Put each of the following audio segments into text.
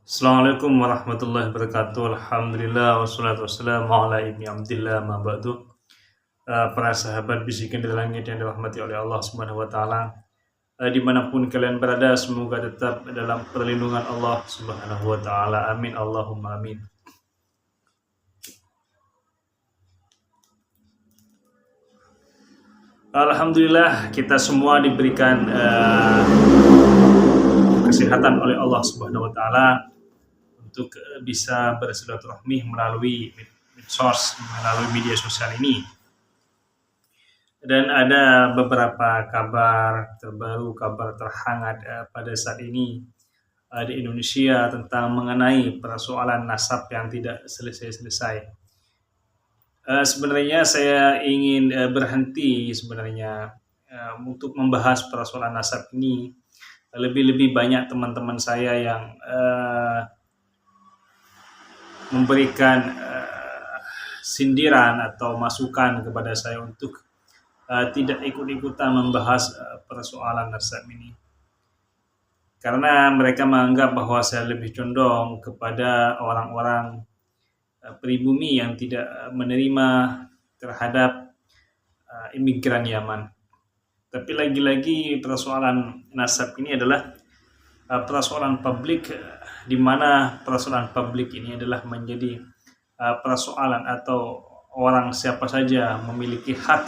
Assalamualaikum warahmatullahi wabarakatuh. Alhamdulillah wassalatu wassalamu ala ibni Abdillah ma ba'du. Para sahabat bisikan di langit yang dirahmati oleh Allah Subhanahu wa taala. Dimanapun kalian berada, semoga tetap dalam perlindungan Allah Subhanahu wa taala. Amin Allahumma amin. Alhamdulillah kita semua diberikan kesehatan oleh Allah Subhanahu wa taala untuk bisa bersilaturahmi melalui medsos, melalui media sosial ini. Dan ada beberapa kabar terbaru, kabar terhangat pada saat ini di Indonesia tentang mengenai persoalan nasab yang tidak selesai-selesai. Sebenarnya saya ingin berhenti sebenarnya untuk membahas persoalan nasab ini. Lebih-lebih banyak teman-teman saya yang memberikan sindiran atau masukan kepada saya untuk tidak ikut-ikutan membahas persoalan nasab ini. Karena mereka menganggap bahwa saya lebih condong kepada orang-orang pribumi yang tidak menerima terhadap imigran Yaman. Tapi lagi-lagi persoalan nasab ini adalah persoalan publik, di mana persoalan publik ini adalah menjadi persoalan atau orang siapa saja memiliki hak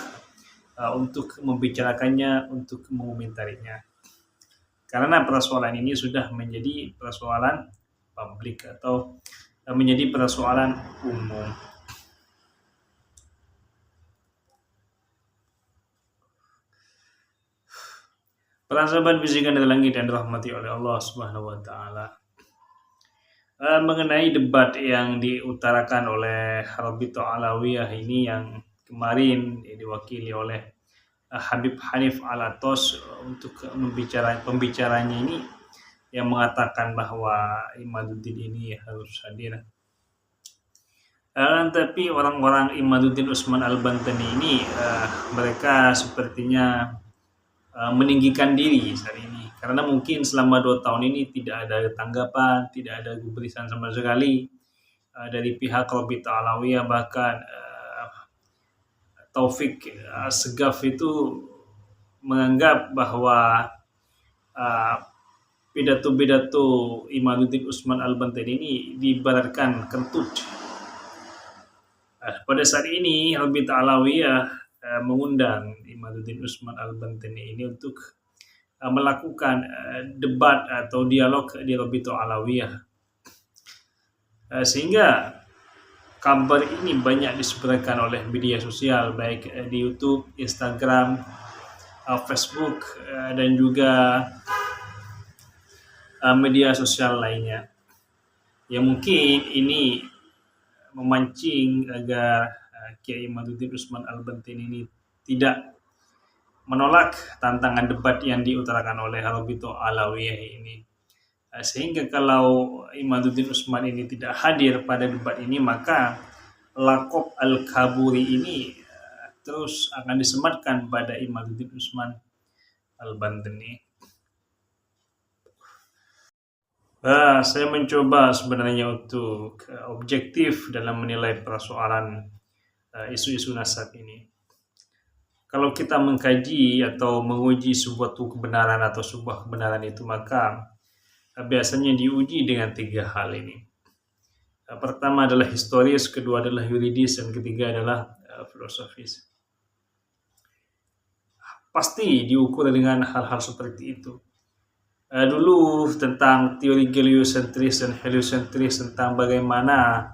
untuk membicarakannya, untuk mengomentarinya. Karena persoalan ini sudah menjadi persoalan publik atau menjadi persoalan umum. Para sahabat bisikan dari langit yang dirahmati oleh Allah Subhanahu wa taala. Mengenai debat yang diutarakan oleh Rabito Alawiyah ini yang kemarin diwakili oleh Habib Hanif Alatos untuk pembicaranya ini yang mengatakan bahwa Imaduddin ini harus hadir. Tapi orang-orang Imaduddin Usman Al-Bantani ini mereka sepertinya meninggikan diri saat ini, karena mungkin selama 2 tahun ini tidak ada tanggapan, tidak ada gubrisan sama sekali dari pihak Rabito Alawiyah. Bahkan Taufik Segaf itu menganggap bahwa pidato-pidato Imaduddin Usman Al-Bantani ini diibaratkan kentut. Pada saat ini Rabito Alawiyah mengundang Imaduddin Usman Al-Bantani ini untuk melakukan debat atau dialog di Rabito Alawiyah. Sehingga kabar ini banyak disebarkan oleh media sosial, baik di YouTube, Instagram, Facebook, dan juga media sosial lainnya. Yang mungkin ini memancing agar Kiai Imaduddin Usman Al-Bantani ini tidak menolak tantangan debat yang diutarakan oleh Rabito Alawiyah ini. Sehingga kalau Imaduddin Usman ini tidak hadir pada debat ini, maka Lakob Al-Kaburi ini terus akan disematkan pada Imaduddin Usman Al-Bantani. Saya mencoba sebenarnya untuk objektif dalam menilai persoalan isu-isu nasab ini. Kalau kita mengkaji atau menguji sebuah kebenaran atau sebuah kebenaran itu, maka biasanya diuji dengan 3 hal ini. Pertama adalah historis, kedua adalah yuridis, dan ketiga adalah filosofis. Pasti diukur dengan hal-hal seperti itu. Dulu tentang teori geliosentris dan heliosentris, tentang bagaimana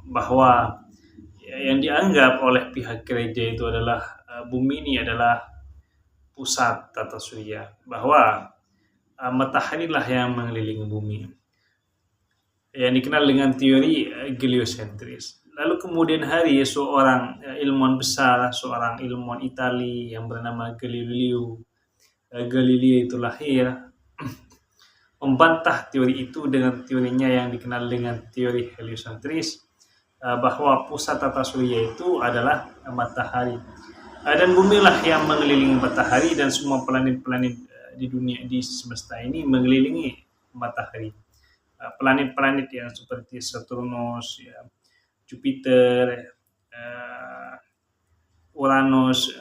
bahwa yang dianggap oleh pihak gereja itu adalah bumi ini adalah pusat tata surya, bahwa matahari lah yang mengelilingi bumi, yang dikenal dengan teori geliosentris. Lalu kemudian hari seorang ilmuwan besar, seorang ilmuwan Itali yang bernama Galileo itu lahir membantah teori itu dengan teorinya yang dikenal dengan teori heliosentris, bahwa pusat tata surya itu adalah matahari, dan bumi lah yang mengelilingi matahari, dan semua planet-planet di dunia, di semesta ini mengelilingi matahari. Planet-planet yang seperti Saturnus, ya, Jupiter, Uranus,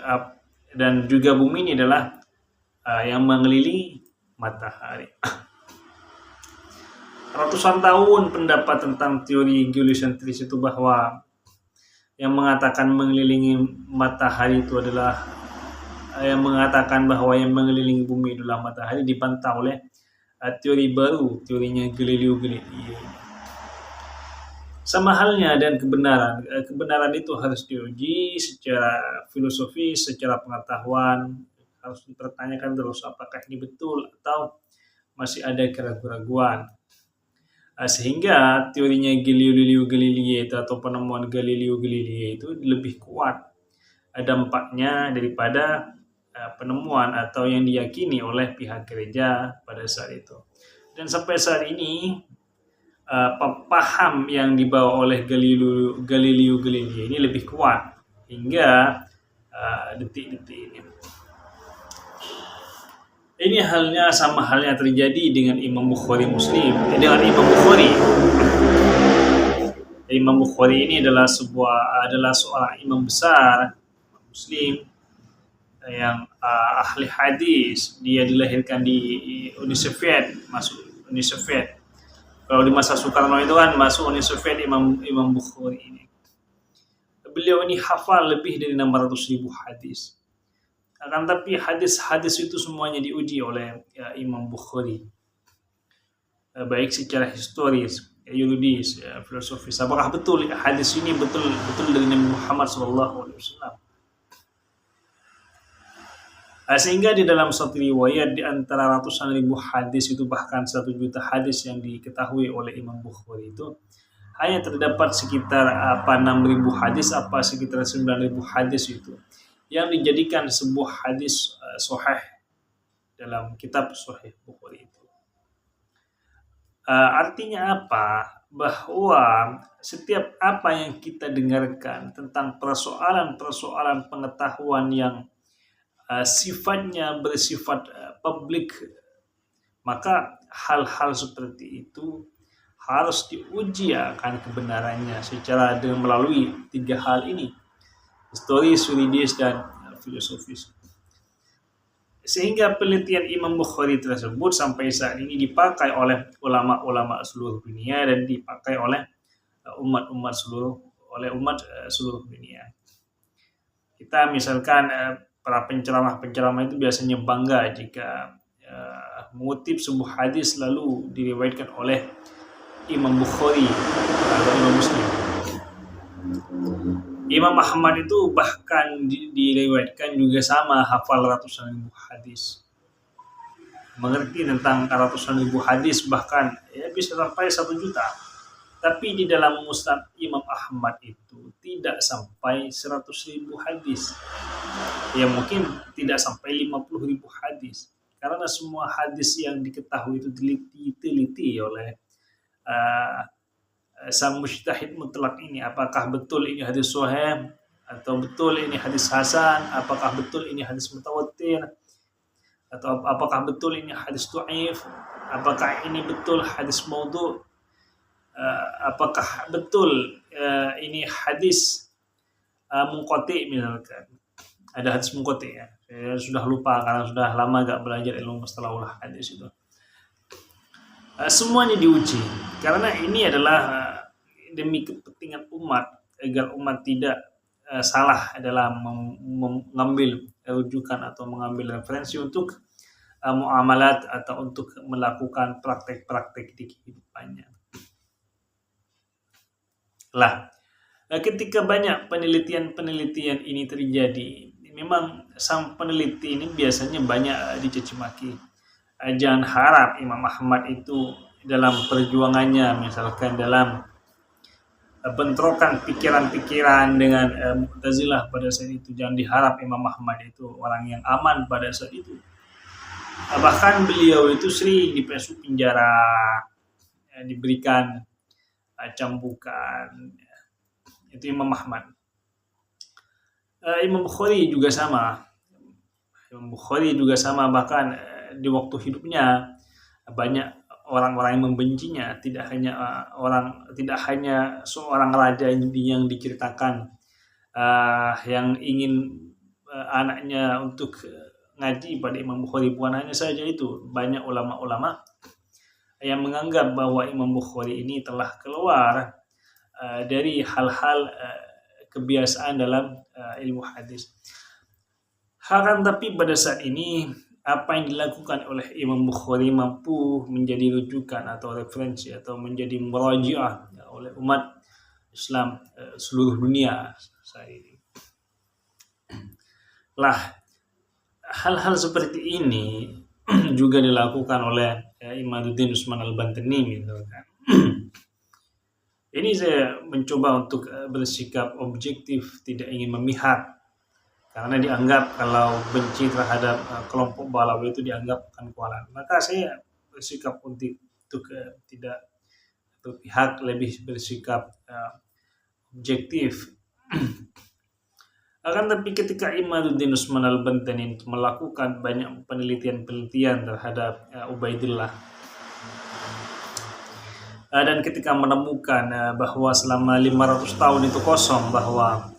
dan juga bumi ini adalah yang mengelilingi matahari. Ratusan tahun pendapat tentang teori geosentris itu bahwa yang mengatakan mengelilingi matahari itu adalah yang mengatakan bahwa yang mengelilingi bumi adalah matahari dibantah oleh teori baru, teorinya Galileo Galilei. Sama halnya dan kebenaran itu harus diuji secara filosofis, secara pengetahuan, harus dipertanyakan terus apakah ini betul atau masih ada keraguan-keraguan. Sehingga teorinya Galileo Galilei atau penemuan Galileo Galilei itu lebih kuat dampaknya daripada penemuan atau yang diyakini oleh pihak gereja pada saat itu. Dan sampai saat ini paham yang dibawa oleh Galileo Galilei ini lebih kuat hingga detik-detik ini. Ini sama halnya terjadi dengan Imam Bukhari Muslim. Dengan Imam Bukhari ini adalah seorang imam besar Muslim yang ahli hadis. Dia dilahirkan di Uni Soviet, masuk Uni Soviet. Kalau di masa Soekarno itu kan masuk Uni Soviet Imam Bukhari ini. Beliau ini hafal lebih dari 600.000 hadis. Akan tapi hadis-hadis itu semuanya diuji oleh Imam Bukhari, baik secara historis, yuridis, filosofis. Apakah betul hadis ini betul dari Nabi Muhammad SAW? Sehingga di dalam satu riwayat di antara ratusan ribu hadis itu, bahkan 1 juta hadis yang diketahui oleh Imam Bukhari itu, hanya terdapat sekitar 6.000 hadis, sekitar 9.000 hadis itu yang dijadikan sebuah hadis sahih dalam kitab Sahih Bukhari itu. Artinya apa? Bahwa setiap apa yang kita dengarkan tentang persoalan pengetahuan yang sifatnya bersifat publik, maka hal-hal seperti itu harus diuji akan kebenarannya secara melalui 3 hal ini: historis, yuridis, dan filosofis. Sehingga penelitian Imam Bukhari tersebut sampai saat ini dipakai oleh ulama-ulama seluruh dunia dan dipakai oleh umat seluruh dunia. Kita misalkan para penceramah itu biasanya bangga jika mengutip sebuah hadis lalu diriwayatkan oleh Imam Bukhari atau Imam Muslim. Imam Ahmad itu bahkan diriwayatkan juga sama hafal ratusan ribu hadis, mengerti tentang ratusan ribu hadis, bahkan bisa sampai 1 juta. Tapi di dalam Musnad Imam Ahmad itu tidak sampai 100.000 hadis, ya mungkin tidak sampai 50.000 hadis, karena semua hadis yang diketahui itu diteliti oleh sang mujtahid mutlak ini. Apakah betul ini hadis sahih atau betul ini hadis hasan, apakah betul ini hadis mutawatir, atau apakah betul ini hadis dhaif, apakah ini betul hadis maudhu', apakah betul ini hadis munqati, misalkan ada hadis munqati ya. Saya sudah lupa karena sudah lama gak belajar ilmu mustalahul hadis itu. Semuanya diuji karena ini adalah demi kepentingan umat, agar umat tidak salah dalam mengambil rujukan atau mengambil referensi untuk muamalat atau untuk melakukan praktek-praktek di kehidupannya. Ketika banyak penelitian ini terjadi, memang sang peneliti ini biasanya banyak dicaci maki. Jangan harap Imam Ahmad itu dalam perjuangannya, misalkan dalam bentrokan pikiran-pikiran dengan Mu'tazilah pada saat itu, jangan diharap Imam Ahmad itu orang yang aman pada saat itu. Bahkan beliau itu sering dipesu penjara, diberikan cambukan. Itu Imam Ahmad. Imam Bukhari juga sama, bahkan di waktu hidupnya banyak orang-orang yang membencinya, tidak hanya seorang raja yang diceritakan yang ingin anaknya untuk ngaji pada Imam Bukhari. Bukan hanya saja itu, banyak ulama-ulama yang menganggap bahwa Imam Bukhari ini telah keluar dari hal-hal kebiasaan dalam ilmu hadis. Akan tapi pada saat ini apa yang dilakukan oleh Imam Bukhari mampu menjadi rujukan atau referensi atau menjadi murajiah oleh umat Islam seluruh dunia saat ini. Lah, hal-hal seperti ini juga dilakukan oleh Imaduddin Usman Al-Bantani gitu kan. Ini saya mencoba untuk bersikap objektif, tidak ingin memihak, karena dianggap kalau benci terhadap kelompok Balawi itu dianggap kekuatan. Maka saya bersikap untuk tidak berpihak, lebih bersikap objektif. Akan tapi ketika Imaduddin Usman Al-Bantani melakukan banyak penelitian terhadap Ubaidillah, dan ketika menemukan bahwa selama 500 tahun itu kosong, bahwa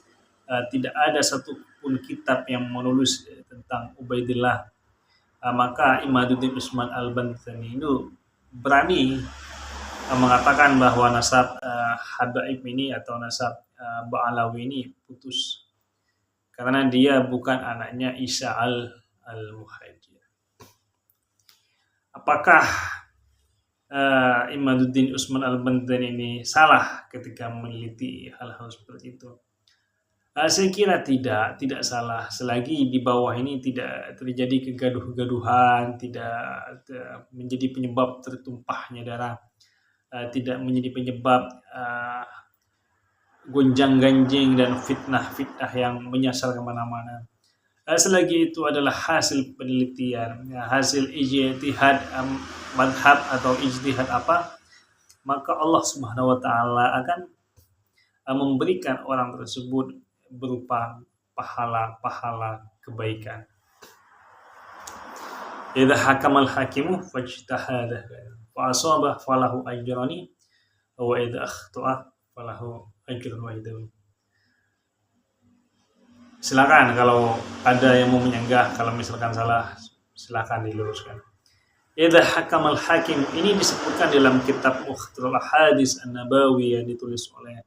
tidak ada satupun kitab yang menulis tentang Ubaidillah, maka Imaduddin Usman Al-Bantani itu berani mengatakan bahwa nasab Habaib ini atau nasab Ba'alawi ini putus, karena dia bukan anaknya Isa al-Muhajir. Apakah Imaduddin Usman Al-Bantani ini salah ketika meneliti hal-hal seperti itu? Saya kira tidak salah, selagi di bawah ini tidak terjadi kegaduh-gaduhan, tidak menjadi penyebab tertumpahnya darah, tidak menjadi penyebab gonjang-ganjing dan fitnah-fitnah yang menyasar kemana-mana. Selagi itu adalah hasil penelitian, hasil ijtihad madhab atau ijtihad apa, maka Allah Subhanahu wa Ta'ala akan memberikan orang tersebut berupa pahala-pahala kebaikan. Idza hakamal hakimu fajtahada fa asaba falahu ajrani wa idza akhta'a falahu ajrun wahidun. Silakan kalau ada yang mau menyanggah, kalau misalkan salah silakan diluruskan. Idza hakamal hakim ini disebutkan dalam kitab Mukhtasarul Hadis An-Nabawi yang ditulis oleh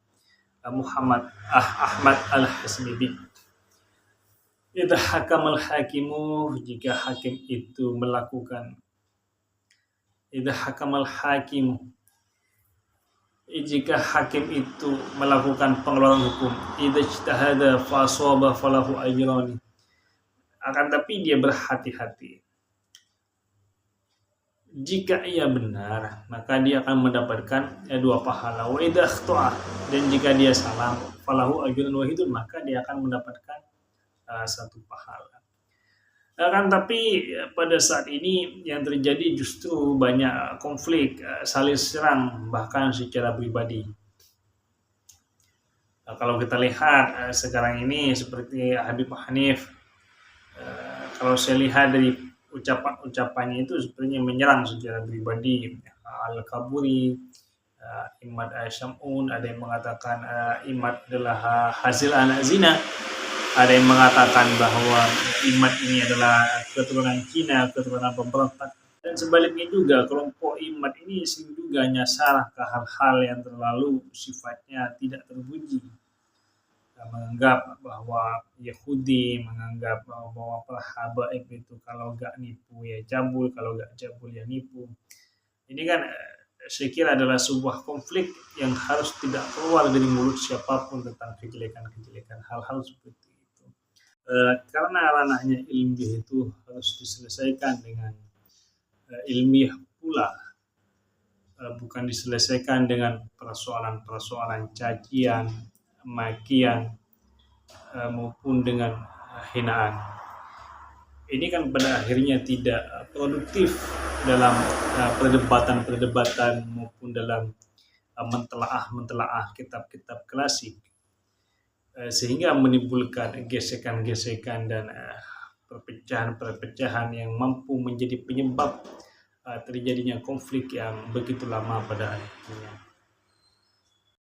Muhammad Ahmad Al-Hasmibi. Idza hakamal hakimu, jika hakim itu melakukan, idza hakamal hakim, jika hakim itu melakukan pengeluaran hukum, idza ijtahada fa asaba falahu ajrani, akan tapi dia berhati-hati. Jika ia benar, maka dia akan mendapatkan dua pahala. Wa idza akhta'a, dan jika dia salah, falahu ajrun wahidun, maka dia akan mendapatkan satu pahala. Akan tapi pada saat ini yang terjadi justru banyak konflik, saling serang bahkan secara pribadi. Kalau kita lihat sekarang ini seperti Habib Hanif, kalau saya lihat dari ucapannya itu sepertinya menyerang secara pribadi Al-Kaburi, Imad Syamun. Ada yang mengatakan Imad adalah hasil anak zina, ada yang mengatakan bahwa Imad ini adalah keturunan Cina, keturunan pemberontak, dan sebaliknya juga kelompok Imad ini sering juga nyasar ke hal-hal yang terlalu sifatnya tidak terpuji, menganggap bahwa Yahudi, menganggap bahwa para habaib itu kalau gak nipu ya cabul, kalau gak cabul ya nipu. Ini kan saya kira adalah sebuah konflik yang harus tidak keluar dari mulut siapapun tentang kejelekan-kejelekan hal-hal seperti itu. Karena ranahnya ilmiah itu harus diselesaikan dengan ilmiah pula, bukan diselesaikan dengan persoalan-persoalan cacian, makian, maupun dengan hinaan. Ini kan pada akhirnya tidak produktif dalam perdebatan maupun dalam mentelaah kitab-kitab klasik, sehingga menimbulkan gesekan-gesekan dan perpecahan-perpecahan yang mampu menjadi penyebab terjadinya konflik yang begitu lama pada akhirnya.